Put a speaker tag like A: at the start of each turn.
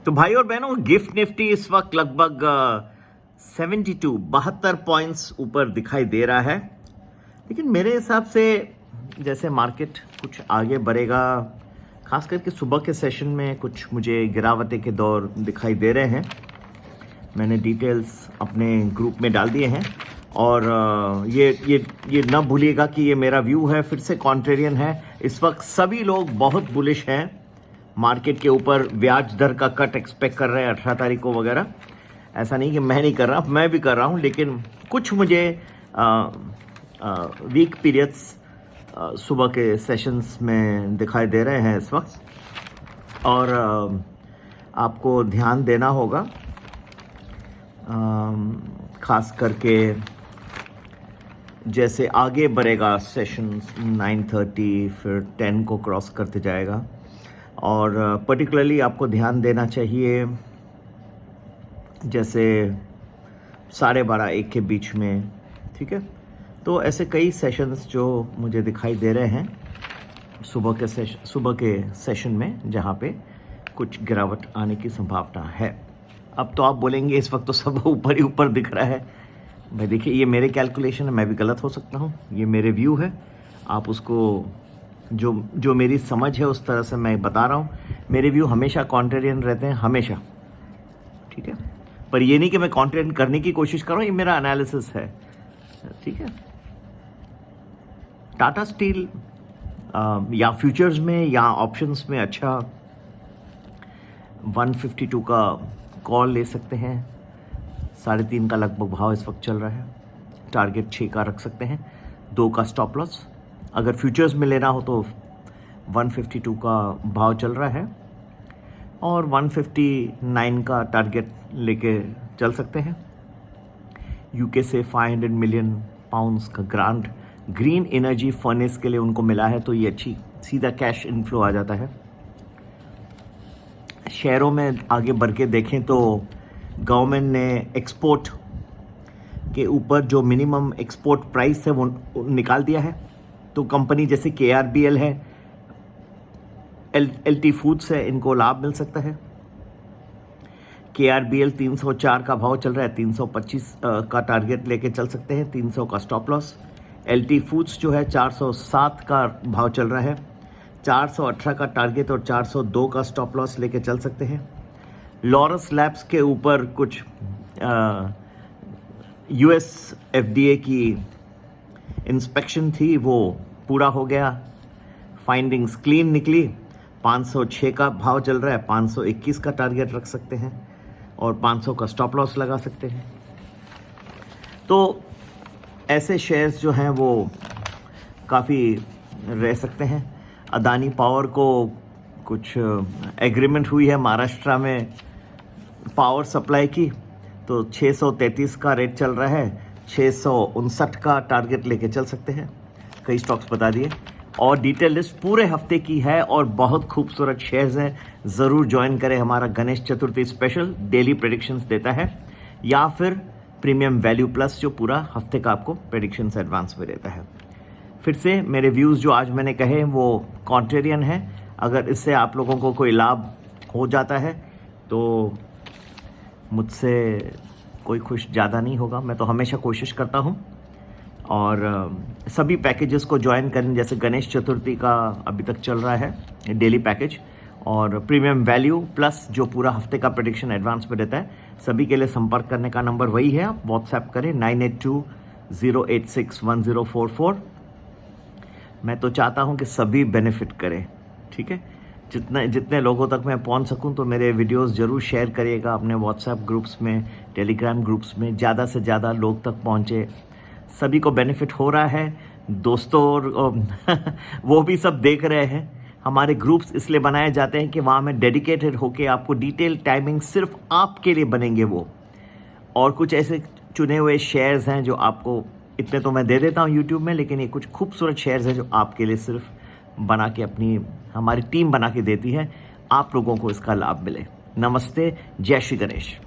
A: तो भाई और बहनों, गिफ्ट निफ्टी इस वक्त लगभग 72 पॉइंट्स ऊपर दिखाई दे रहा है। लेकिन मेरे हिसाब से जैसे मार्केट कुछ आगे बढ़ेगा, खास करके सुबह के सेशन में कुछ मुझे गिरावट के दौर दिखाई दे रहे हैं। मैंने डिटेल्स अपने ग्रुप में डाल दिए हैं और ये न भूलिएगा कि ये मेरा व्यू है, फिर से कॉन्ट्रेरियन है। इस वक्त सभी लोग बहुत बुलिश हैं मार्केट के ऊपर, ब्याज दर का कट एक्सपेक्ट कर रहे हैं 18 तारीख को वगैरह। ऐसा नहीं कि मैं नहीं कर रहा, मैं भी कर रहा हूँ, लेकिन कुछ मुझे वीक पीरियड्स सुबह के सेशंस में दिखाई दे रहे हैं इस वक्त, और आपको ध्यान देना होगा खास करके जैसे आगे बढ़ेगा सेशन 9:30 फिर 10 को क्रॉस करते जाएगा, और पर्टिकुलरली आपको ध्यान देना चाहिए जैसे 12:30-1 के बीच में, ठीक है। तो ऐसे कई सेशंस जो मुझे दिखाई दे रहे हैं सुबह के सेशन में, जहाँ पे कुछ गिरावट आने की संभावना है। अब तो आप बोलेंगे इस वक्त तो सब ऊपर ही ऊपर दिख रहा है। भाई देखिए, ये मेरे कैलकुलेशन है, मैं भी गलत हो सकता हूँ, ये मेरे व्यू है। आप उसको जो मेरी समझ है उस तरह से मैं बता रहा हूँ। मेरे व्यू हमेशा कॉन्ट्रेरियन रहते हैं, हमेशा, ठीक है। पर ये नहीं कि मैं कॉन्ट्रेरियन करने की कोशिश कर रहा हूँ, ये मेरा एनालिसिस है, ठीक है। टाटा स्टील या फ्यूचर्स में या ऑप्शंस में अच्छा 152 का कॉल ले सकते हैं। 3.5 का लगभग भाव इस वक्त चल रहा है। टारगेट 6 का रख सकते हैं, 2 का स्टॉप लॉस। अगर फ्यूचर्स में लेना हो तो 152 का भाव चल रहा है और 159 का टारगेट लेके चल सकते हैं। यूके से 500 मिलियन पाउंड्स का ग्रांट ग्रीन एनर्जी फर्नेस के लिए उनको मिला है, तो ये अच्छी सीधा कैश इनफ्लो आ जाता है। शेयरों में आगे बढ़ के देखें तो गवर्नमेंट ने एक्सपोर्ट के ऊपर जो मिनिमम एक्सपोर्ट प्राइस है वो निकाल दिया है। तो कंपनी जैसे KRBL है, LT फूड्स है, इनको लाभ मिल सकता है। KRBL 304 का भाव चल रहा है, 325 का टारगेट लेके चल सकते हैं, 300 का स्टॉप लॉस। LT फूड्स जो है 407 का भाव चल रहा है, 418 का टारगेट और 402 का स्टॉप लॉस लेके चल सकते हैं। लॉरस लैब्स के ऊपर कुछ US FDA की इंस्पेक्शन थी, वो पूरा हो गया, फाइंडिंग्स क्लीन निकली। 506 का भाव चल रहा है, 521 का टारगेट रख सकते हैं और 500 का स्टॉप लॉस लगा सकते हैं। तो ऐसे शेयर्स जो हैं वो काफ़ी रह सकते हैं। अदानी पावर को कुछ एग्रीमेंट हुई है महाराष्ट्र में पावर सप्लाई की, तो 633 का रेट चल रहा है, 659 का टारगेट लेके चल सकते हैं। कई स्टॉक्स बता दिए और डिटेल लिस्ट पूरे हफ्ते की है और बहुत खूबसूरत शेयर्स हैं। ज़रूर ज्वाइन करें हमारा Ganesh Chaturthi special, daily predictions देता है, या फिर प्रीमियम वैल्यू प्लस जो पूरा हफ्ते का आपको प्रेडिक्शंस एडवांस में देता है। फिर से मेरे व्यूज़ जो आज मैंने कहे वो कॉन्ट्रेरियन है। अगर इससे आप लोगों को कोई लाभ हो जाता है तो मुझसे कोई खुश ज़्यादा नहीं होगा। मैं तो हमेशा कोशिश करता हूँ और सभी पैकेजेस को ज्वाइन करें, जैसे गणेश चतुर्थी का अभी तक चल रहा है डेली पैकेज, और प्रीमियम वैल्यू प्लस जो पूरा हफ्ते का प्रेडिक्शन एडवांस में देता है। सभी के लिए संपर्क करने का नंबर वही है, आप व्हाट्सएप करें 9820861044। मैं तो चाहता हूँ कि सभी बेनिफिट करें, ठीक है। जितने लोगों तक मैं पहुंच सकूं तो मेरे वीडियोस ज़रूर शेयर करिएगा अपने व्हाट्सएप ग्रुप्स में, टेलीग्राम ग्रुप्स में, ज़्यादा से ज़्यादा लोग तक पहुंचे। सभी को बेनिफिट हो रहा है, दोस्तों और वो भी सब देख रहे हैं। हमारे ग्रुप्स इसलिए बनाए जाते हैं कि वहाँ में डेडिकेटेड होके आपको डिटेल टाइमिंग सिर्फ आपके लिए बनेंगे वो, और कुछ ऐसे चुने हुए शेयर्स हैं जो आपको, इतने तो मैं दे देता हूँ यूट्यूब में, लेकिन ये कुछ खूबसूरत शेयर्स हैं जो आपके लिए सिर्फ बना के हमारी टीम बना के देती है, आप लोगों को इसका लाभ मिले। नमस्ते, जय श्री गणेश।